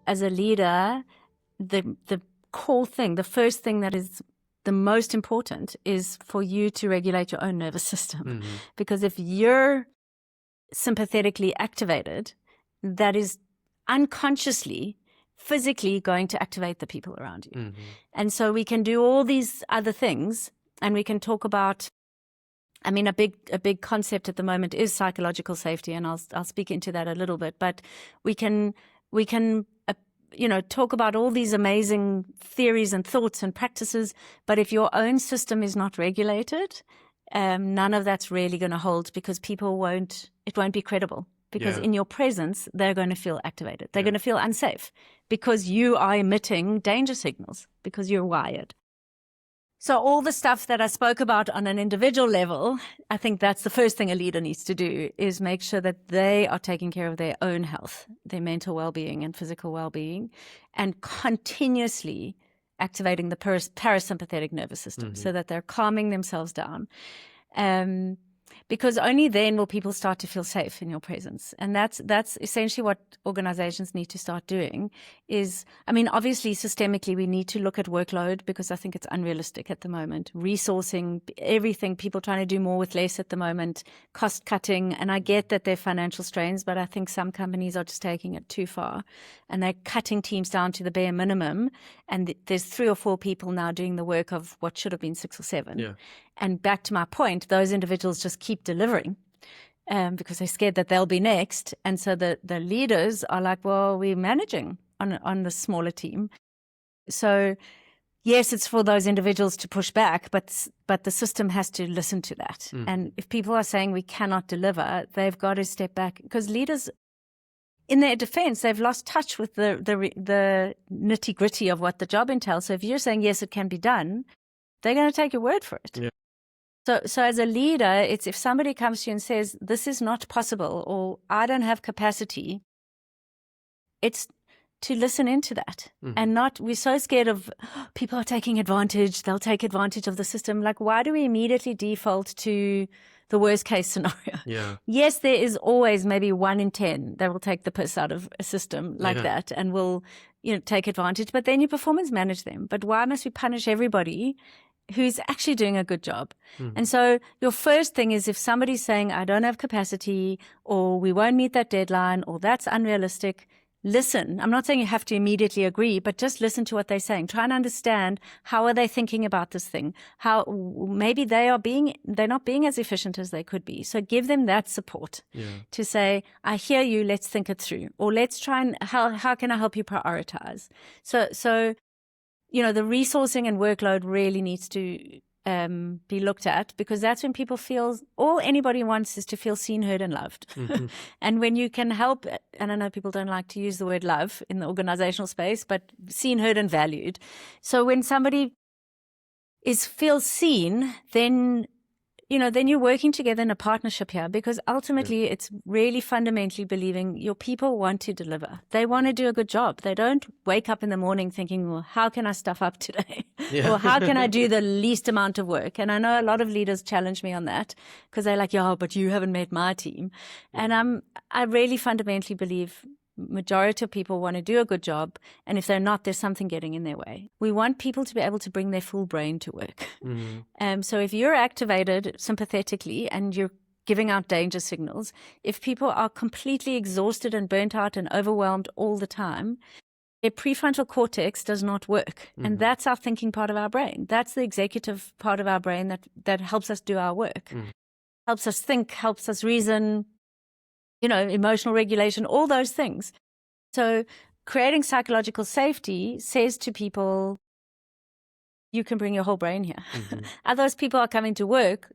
as a leader, the core thing, the first thing that is the most important is for you to regulate your own nervous system. Because if you're sympathetically activated, that is unconsciously, physically going to activate the people around you. And so we can do all these other things, and we can talk about, I mean, a big concept at the moment is psychological safety, and I'll speak into that a little bit, but we can talk about all these amazing theories and thoughts and practices, but if your own system is not regulated, none of that's really going to hold, because it won't be credible. Because in your presence, they're going to feel activated. They're going to feel unsafe because you are emitting danger signals, because you're wired. So all the stuff that I spoke about on an individual level, I think that's the first thing a leader needs to do, is make sure that they are taking care of their own health, their mental well-being and physical well-being, and continuously activating the parasympathetic nervous system so that they're calming themselves down. Because only then will people start to feel safe in your presence. And that's essentially what organizations need to start doing is, I mean, obviously systemically we need to look at workload, because I think it's unrealistic at the moment. Resourcing, everything, people trying to do more with less at the moment, cost cutting. And I get that they're financial strains, but I think some companies are just taking it too far, and they're cutting teams down to the bare minimum. And there's 3 or 4 people now doing the work of what should have been 6 or 7. Yeah. And back to my point, those individuals just keep delivering because they're scared that they'll be next. And so the leaders are like, well, we're managing on the smaller team. So yes, it's for those individuals to push back, but the system has to listen to that. And if people are saying we cannot deliver, they've got to step back, because leaders, in their defense, they've lost touch with the nitty gritty of what the job entails. So if you're saying, yes, it can be done, they're going to take your word for it. Yeah. So as a leader, it's if somebody comes to you and says, this is not possible, or I don't have capacity, it's to listen into that. And not, we're so scared of people are taking advantage, they'll take advantage of the system. Like, why do we immediately default to the worst case scenario? Yeah. Yes, there is always maybe 1 in 10 that will take the piss out of a system like that and will, take advantage, but then you performance manage them. But why must we punish everybody who's actually doing a good job? And so your first thing is, if somebody's saying, I don't have capacity, or we won't meet that deadline, or that's unrealistic, listen. I'm not saying you have to immediately agree, but just listen to what they're saying. Try and understand, how are they thinking about this thing? How maybe they're not being as efficient as they could be. So give them that support to say, I hear you, let's think it through. Or let's try and, how can I help you prioritize? So the resourcing and workload really needs to be looked at, because that's when people feel, all anybody wants is to feel seen, heard, and loved. And when you can help, and I know people don't like to use the word love in the organizational space, but seen, heard, and valued. So when somebody feels seen, then you're working together in a partnership here, because ultimately it's really fundamentally believing your people want to deliver. They want to do a good job. They don't wake up in the morning thinking, well, how can I stuff up today? Or how can I do the least amount of work? And I know a lot of leaders challenge me on that, because they're like, yeah, but you haven't met my team. And I really fundamentally believe majority of people want to do a good job, and if they're not, there's something getting in their way. We want people to be able to bring their full brain to work. So if you're activated sympathetically and you're giving out danger signals, if people are completely exhausted and burnt out and overwhelmed all the time, their prefrontal cortex does not work. And that's our thinking part of our brain. That's the executive part of our brain that helps us do our work, helps us think, helps us reason, emotional regulation, all those things. So creating psychological safety says to people, you can bring your whole brain here. Otherwise, people are coming to work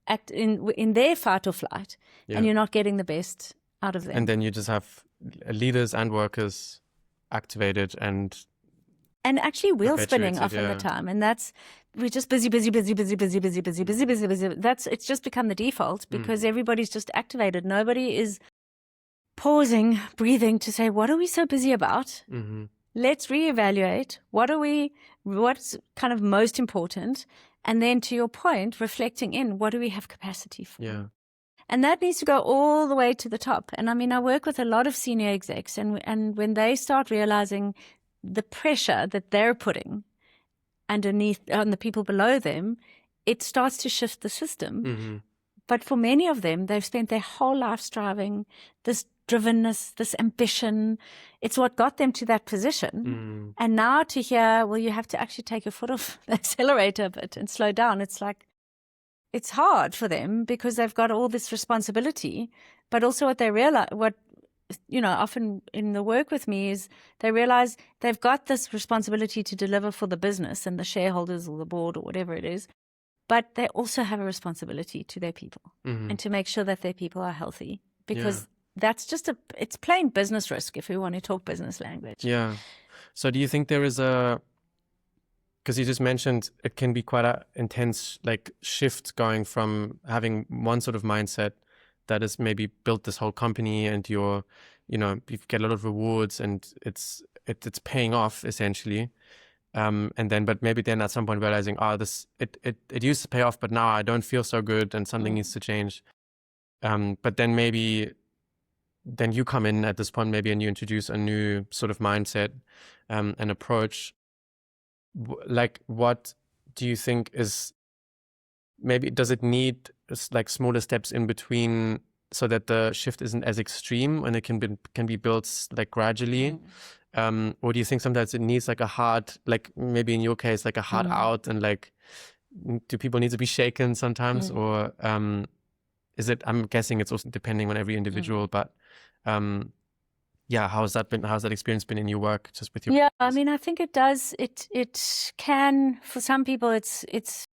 act in their fight or flight, and you're not getting the best out of them. And then you just have leaders and workers activated and actually wheel spinning often the time. And we're just busy. It's just become the default, because everybody's just activated. Nobody is pausing, breathing to say, what are we so busy about? Let's reevaluate. What's kind of most important? And then, to your point, reflecting in, what do we have capacity for? And that needs to go all the way to the top. And I mean, I work with a lot of senior execs, and when they start realizing the pressure that they're putting underneath on the people below them, it starts to shift the system. Mm-hmm. But for many of them, they've spent their whole life striving, this drivenness, this ambition. It's what got them to that position. And now to hear, well, you have to actually take your foot off the accelerator a bit and slow down. It's like, it's hard for them because they've got all this responsibility, but also what they realize, often in the work with me is they realize they've got this responsibility to deliver for the business and the shareholders or the board or whatever it is, but they also have a responsibility to their people and to make sure that their people are healthy, because that's just it's plain business risk if we want to talk business language. Yeah. So do you think there is because you just mentioned it can be quite an intense like shift going from having one sort of mindset that has maybe built this whole company and you get a lot of rewards and it's paying off essentially. But maybe then at some point realizing, it used to pay off, but now I don't feel so good and something needs to change. But then then you come in at this point maybe and you introduce a new sort of mindset and approach. Like, what do you think is maybe, does it need like smaller steps in between so that the shift isn't as extreme and it can be built like gradually? Or do you think sometimes it needs like a hard, like maybe in your case, like a hard out, and like, do people need to be shaken sometimes? Or is it, I'm guessing it's also depending on every individual, but how's that experience been in your work just with your Yeah, practice? I mean, I think it does. It can, for some people, it's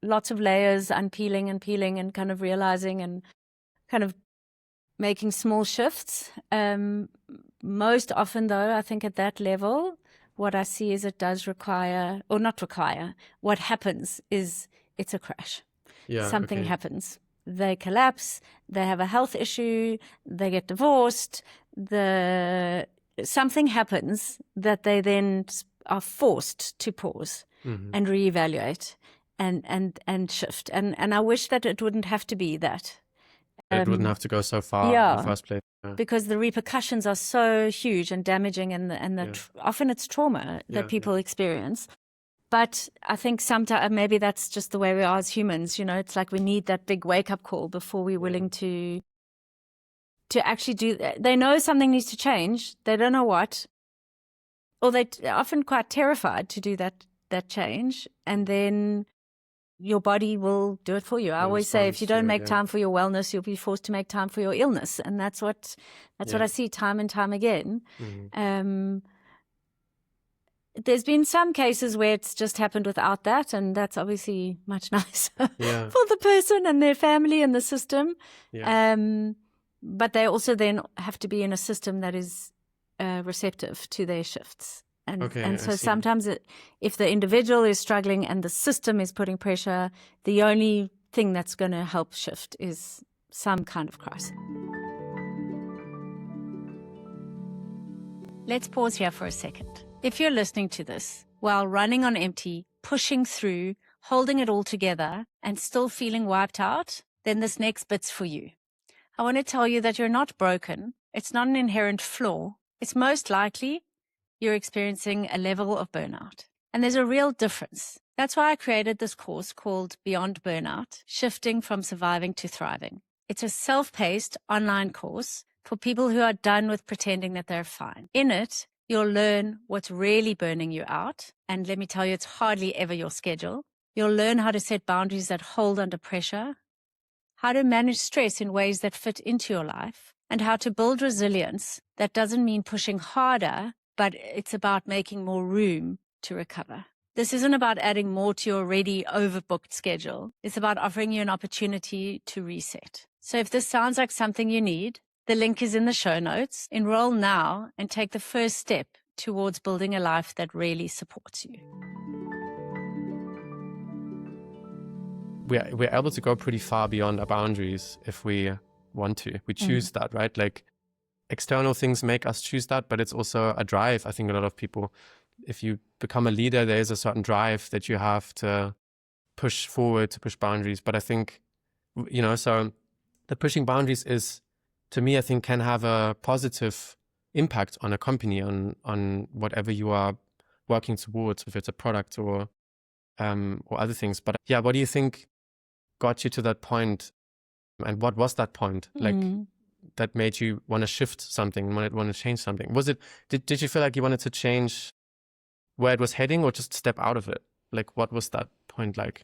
lots of layers, unpeeling and peeling and kind of realizing and kind of making small shifts. Most often, though, I think at that level, what I see is it does require, or not require, what happens is it's a crash. Something happens. They collapse, they have a health issue, they get divorced, something happens that they then are forced to pause and reevaluate and shift. And I wish that it wouldn't have to be that. It wouldn't have to go so far in the first place. Because the repercussions are so huge and damaging, and often it's trauma that people experience. But I think sometimes maybe that's just the way we are as humans. It's like we need that big wake-up call before we're willing to actually do that. They know something needs to change. They don't know what. Or they're often quite terrified to do that change. And then your body will do it for you. I always say, if you don't make time for your wellness, you'll be forced to make time for your illness. And that's what I see time and time again. There's been some cases where it's just happened without that, and that's obviously much nicer for the person and their family and the system. But they also then have to be in a system that is receptive to their shifts. And so sometimes if the individual is struggling and the system is putting pressure, the only thing that's going to help shift is some kind of crisis. Let's pause here for a second. If you're listening to this while running on empty, pushing through, holding it all together, and still feeling wiped out, then this next bit's for you. I want to tell you that you're not broken. It's not an inherent flaw. It's most likely you're experiencing a level of burnout. And there's a real difference. That's why I created this course called Beyond Burnout, Shifting from Surviving to Thriving. It's a self-paced online course for people who are done with pretending that they're fine. In it, you'll learn what's really burning you out. And let me tell you, it's hardly ever your schedule. You'll learn how to set boundaries that hold under pressure, how to manage stress in ways that fit into your life, and how to build resilience that doesn't mean pushing harder, but it's about making more room to recover. This isn't about adding more to your already overbooked schedule. It's about offering you an opportunity to reset. So if this sounds like something you need, the link is in the show notes. Enroll now and take the first step towards building a life that really supports you. We're able to go pretty far beyond our boundaries if we want to. We choose that, right? Like, external things make us choose that, but it's also a drive. I think a lot of people, if you become a leader, there is a certain drive that you have to push forward, to push boundaries. But I think, so the pushing boundaries is, to me, I think can have a positive impact on a company, on whatever you are working towards, if it's a product or other things. But yeah, what do you think got you to that point, and what was that point like that made you want to shift something, want to change something? Was it did you feel like you wanted to change where it was heading, or just step out of it? Like, what was that point like?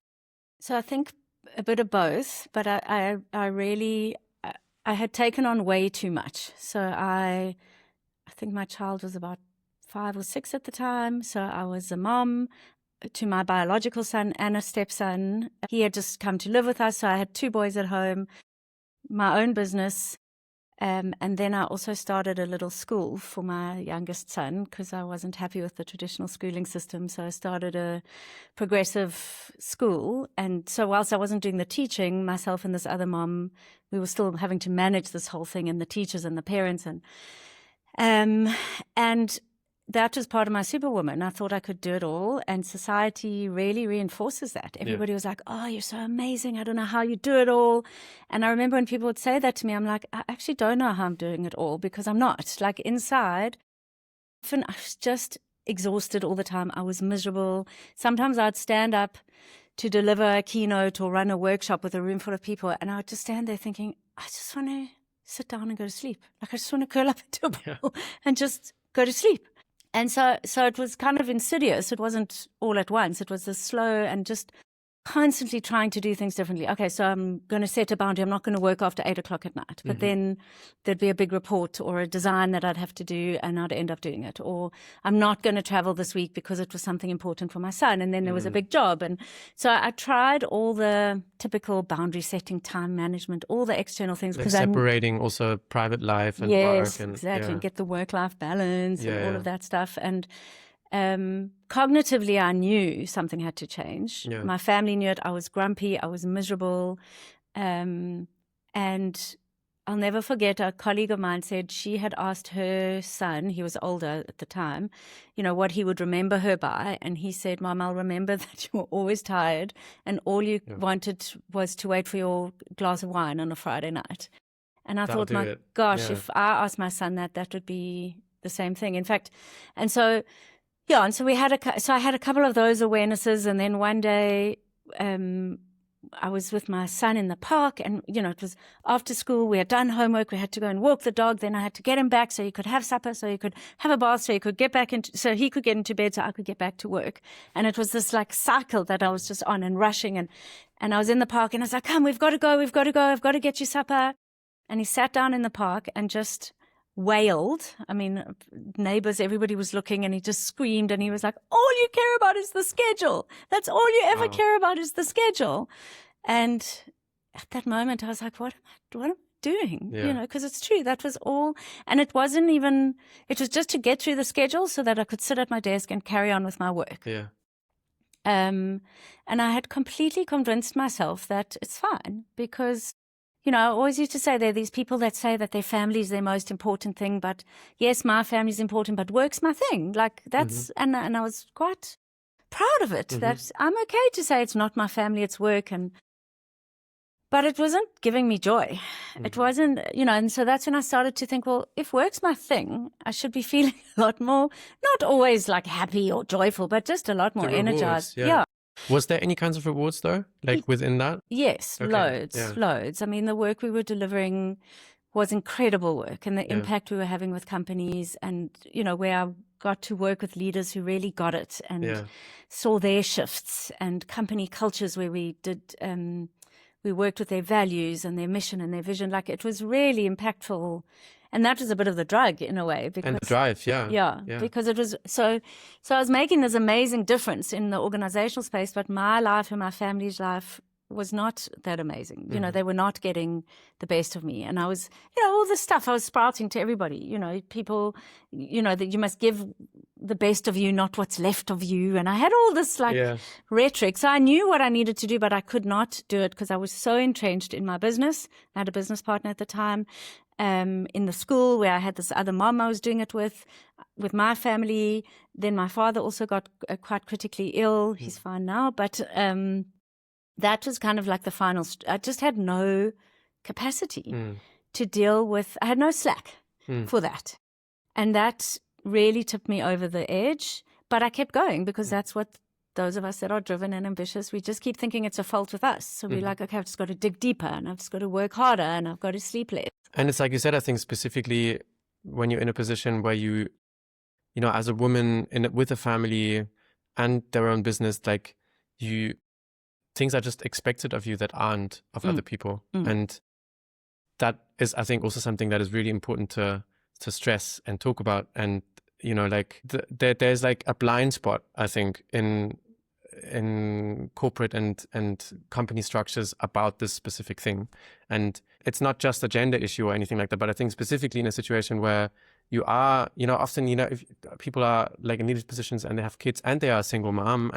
So I think a bit of both, but I really I had taken on way too much. So I think my child was about 5 or 6 at the time. So I was a mom to my biological son and a stepson. He had just come to live with us, so I had 2 boys at home, my own business. And then I also started a little school for my youngest son because I wasn't happy with the traditional schooling system. So I started a progressive school. And so whilst I wasn't doing the teaching, myself and this other mom, we were still having to manage this whole thing, and the teachers and the parents. And that was part of my superwoman. I thought I could do it all, and society really reinforces that. Everybody was like, "Oh, you're so amazing. I don't know how you do it all." And I remember when people would say that to me, I'm like, I actually don't know how I'm doing it all, because I'm not. Like, inside, often I was just exhausted all the time. I was miserable. Sometimes I'd stand up to deliver a keynote or run a workshop with a room full of people, and I would just stand there thinking, I just want to sit down and go to sleep. Like, I just want to curl up into a ball and just go to sleep. And so it was kind of insidious. It wasn't all at once. It was this slow and just constantly trying to do things differently. Okay, so I'm going to set a boundary. I'm not going to work after 8 o'clock at night. But then there'd be a big report or a design that I'd have to do, and I'd end up doing it. Or I'm not going to travel this week because it was something important for my son. And then there was a big job. And so I tried all the typical boundary setting, time management, all the external things. Like separating also private life and yes, work. And, exactly. And get the work-life balance and all Yeah. of that stuff. And cognitively, I knew something had to change. Yeah. My family knew it. I was grumpy. I was miserable. And I'll never forget, a colleague of mine said she had asked her son, he was older at the time, what he would remember her by. And he said, "Mom, I'll remember that you were always tired and all you wanted was to wait for your glass of wine on a Friday night." And I thought, my gosh, if I asked my son that would be the same thing. In fact, and so I had a couple of those awarenesses, and then one day I was with my son in the park, and it was after school. We had done homework. We had to go and walk the dog. Then I had to get him back so he could have supper, so he could have a bath, so he could get back so he could get into bed, so I could get back to work. And it was this like cycle that I was just on and rushing, and I was in the park, and I was like, "Come, we've got to go. I've got to get you supper." And he sat down in the park and just wailed. I mean, neighbors, everybody was looking, and he just screamed, and he was like, "All you care about is the schedule. That's all you ever care about is the schedule." And at that moment, I was like, what am I doing? Because it's true. That was all. And it was just to get through the schedule so that I could sit at my desk and carry on with my work. Yeah. And I had completely convinced myself that it's fine, because I always used to say there are these people that say that their family is their most important thing. But yes, my family is important, but work's my thing. Like that's, and I was quite proud of it, that I'm okay to say it's not my family, it's work. But it wasn't giving me joy. It wasn't, and so that's when I started to think, well, if work's my thing, I should be feeling a lot more, not always like happy or joyful, but just a lot more energized. Yeah. Was there any kinds of rewards though, like within that? Yes, loads. I mean, the work we were delivering was incredible work, and the impact we were having with companies, and, where I got to work with leaders who really got it and saw their shifts, and company cultures where we did, we worked with their values and their mission and their vision. Like, it was really impactful. And that was a bit of the drug in a way. Because, and the drive, yeah. Because it was so I was making this amazing difference in the organizational space, but my life and my family's life was not that amazing. They were not getting the best of me. And I was, all this stuff I was sprouting to everybody, people, that you must give the best of you, not what's left of you. And I had all this rhetoric. So I knew what I needed to do, but I could not do it because I was so entrenched in my business. I had a business partner at the time. In the school where I had this other mom I was doing it with my family. Then my father also got quite critically ill. He's fine now. But that was kind of like the final. I just had no capacity to deal with, I had no slack for that. And that really tipped me over the edge. But I kept going because that's what those of us that are driven and ambitious, we just keep thinking it's a fault with us. So we're like, okay, I've just got to dig deeper and I've just got to work harder and I've got to sleep less. And it's like you said, I think specifically when you're in a position where you know, as a woman with a family and their own business, like things are just expected of you that aren't of other people. And that is, I think, also something that is really important to stress and talk about. And, you know, like there's like a blind spot, I think, in corporate and company structures about this specific thing. And it's not just a gender issue or anything like that, but I think specifically in a situation where you are, you know, often, you know, if people are like in leadership positions and they have kids and they are a single mom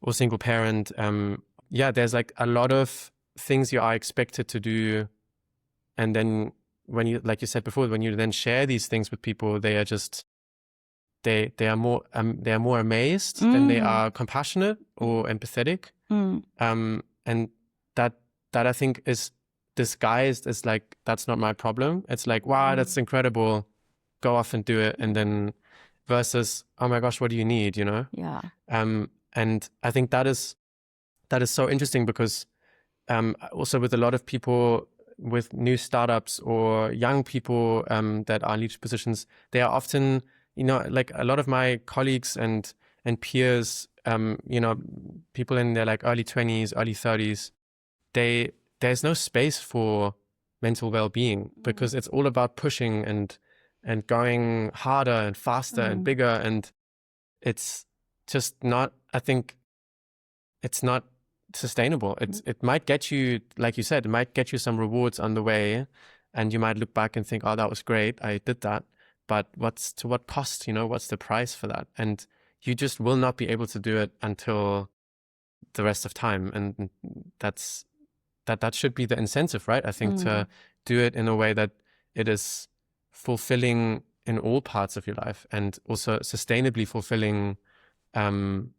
or single parent, there's like a lot of things you are expected to do. And then when you, like you said before, when you then share these things with people, they are just, they are more amazed than they are compassionate or empathetic. And that I think is disguised as like, that's not my problem. It's like, wow, that's incredible. Go off and do it. And then versus, oh my gosh, what do you need? You know? Yeah. And I think that is so interesting because also with a lot of people with new startups or young people that are in leadership positions, they are often, you know, like a lot of my colleagues and peers, you know, people in their like early 20s, early 30s, there's no space for mental well-being because it's all about pushing and going harder and faster and bigger. And it's just not, I think it's not sustainable. It might get you, like you said, it might get you some rewards on the way and you might look back and think, oh, that was great, I did that. But to what cost, you know, what's the price for that? And you just will not be able to do it until the rest of time. And that should be the incentive, right? I think to do it in a way that it is fulfilling in all parts of your life and also sustainably fulfilling in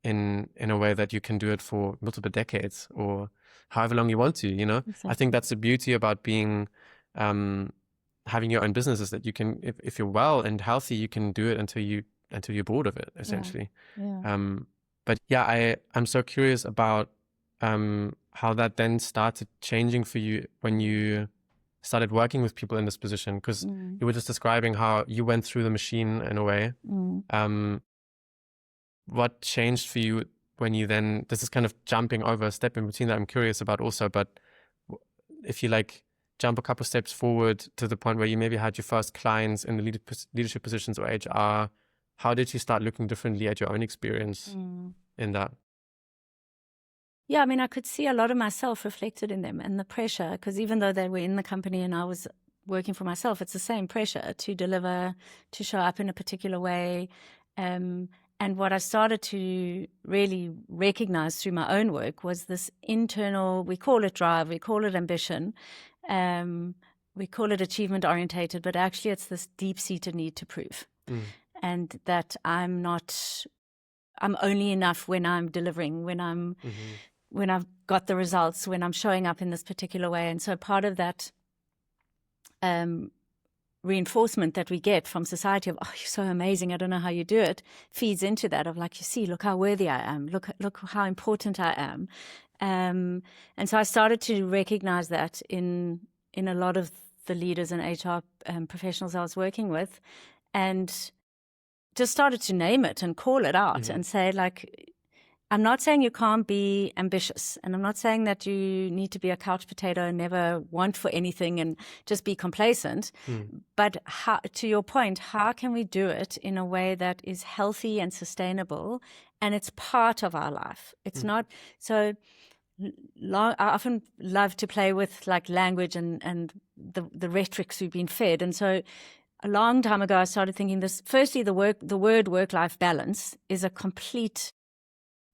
a way that you can do it for multiple decades or however long you want to, you know? Exactly. I think that's the beauty about being having your own business is that you can, if you're well and healthy, you can do it until you're bored of it, essentially. Yeah. But yeah, I'm so curious about how that then started changing for you when you started working with people in this position, because you were just describing how you went through the machine in a way. What changed for you when you then, this is kind of jumping over a step in between that I'm curious about also, but if you like jump a couple steps forward to the point where you maybe had your first clients in the leadership positions or HR, how did you start looking differently at your own experience in that? Yeah, I mean, I could see a lot of myself reflected in them and the pressure, because even though they were in the company and I was working for myself, it's the same pressure to deliver, to show up in a particular way. And what I started to really recognize through my own work was this internal, we call it drive, we call it ambition, we call it achievement orientated, but actually it's this deep-seated need to prove. And that I'm only enough when I'm delivering, when I've got the results, when I'm showing up in this particular way. And so part of that reinforcement that we get from society of, oh, you're so amazing, I don't know how you do it, feeds into that of like, you see, look how worthy I am, look how important I am. And so I started to recognize that in a lot of the leaders and HR professionals I was working with, and just started to name it and call it out and say, like, I'm not saying you can't be ambitious, and I'm not saying that you need to be a couch potato and never want for anything and just be complacent. But how, to your point, how can we do it in a way that is healthy and sustainable, and it's part of our life? It's not so. I often love to play with like language and the rhetorics we've been fed, and so a long time ago I started thinking this. Firstly, the word work-life balance is a complete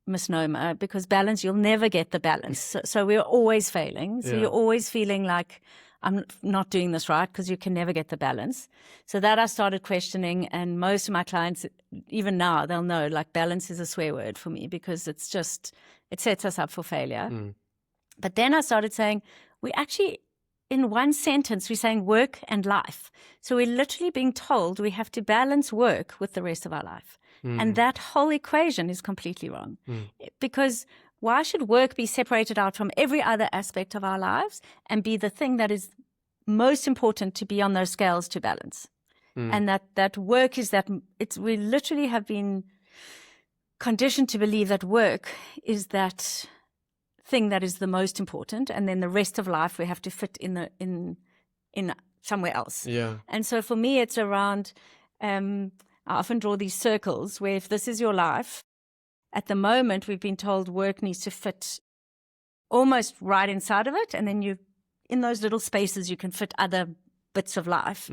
misnomer, because balance, you'll never get the balance. So we're always failing. So you're always feeling like I'm not doing this right, because you can never get the balance. So that I started questioning, and most of my clients, even now, they'll know like balance is a swear word for me, because it's just, it sets us up for failure. But then I started saying, we actually, in one sentence, we're saying work and life. So we're literally being told we have to balance work with the rest of our life. And that whole equation is completely wrong. Because why should work be separated out from every other aspect of our lives and be the thing that is most important to be on those scales to balance? And that work is that we literally have been conditioned to believe that work is that thing that is the most important, and then the rest of life we have to fit in somewhere else. Yeah. And so for me, it's around. I often draw these circles where if this is your life, at the moment we've been told work needs to fit almost right inside of it, and then in those little spaces you can fit other bits of life.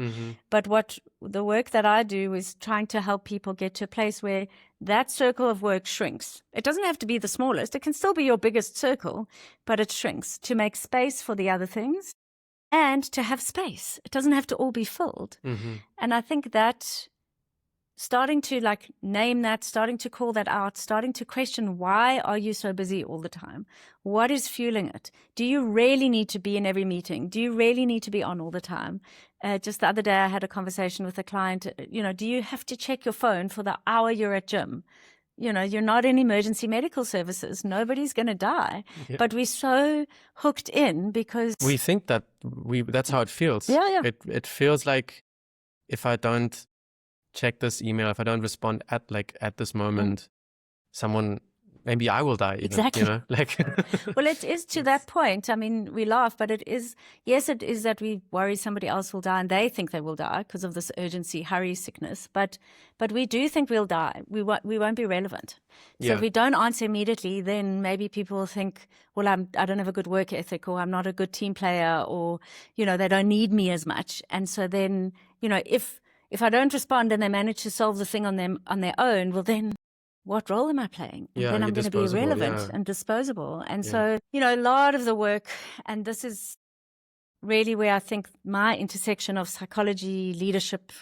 But what the work that I do is trying to help people get to a place where that circle of work shrinks. It doesn't have to be the smallest. It can still be your biggest circle, but it shrinks to make space for the other things and to have space. It doesn't have to all be filled. And I think that starting to name that, starting to call that out, starting to question, why are you so busy all the time? What is fueling it? Do you really need to be in every meeting? Do you really need to be on all the time? Just the other day I had a conversation with a client, do you have to check your phone for the hour you're at gym? You're not in emergency medical services. Nobody's going to die. Yeah. But we're so hooked in because we think that that's how it feels. Yeah. It feels like if I don't check this email, if I don't respond at this moment, maybe I will die even, exactly. Well, it is to that point. I mean, we laugh, but it is that we worry somebody else will die and they think they will die because of this urgency, hurry, sickness. But we do think we'll die. We won't be relevant. So if we don't answer immediately, then maybe people will think, well, I don't have a good work ethic, or I'm not a good team player, or, they don't need me as much. And so then, if I don't respond and they manage to solve the thing on their own, well, then what role am I playing? And then I'm going to be irrelevant and disposable. And so, a lot of the work, and this is really where I think my intersection of psychology, leadership,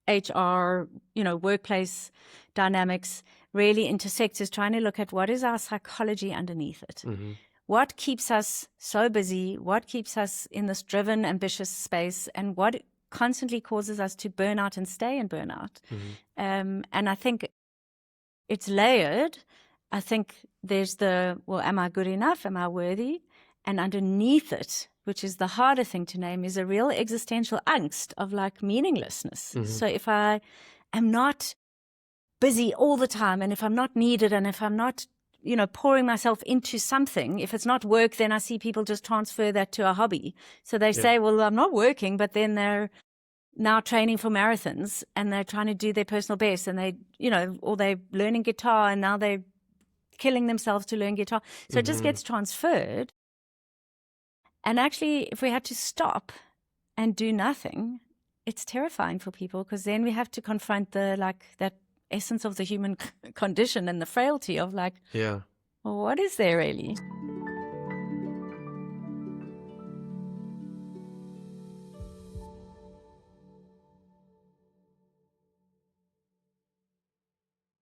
HR, workplace dynamics really intersects, is trying to look at what is our psychology underneath it. What keeps us so busy? What keeps us in this driven, ambitious space? And what constantly causes us to burn out and stay in burnout. And I think it's layered. I think there's am I good enough? Am I worthy? And underneath it, which is the harder thing to name, is a real existential angst of meaninglessness. So if I am not busy all the time, and if I'm not needed, and if I'm not pouring myself into something, if it's not work, then I see people just transfer that to a hobby. So they say, well, I'm not working, but then they're now training for marathons and they're trying to do their personal best, and or they're learning guitar and now they're killing themselves to learn guitar. So it just gets transferred. And actually, if we had to stop and do nothing, it's terrifying for people, because then we have to confront that essence of the human condition and the frailty of well, what is there really?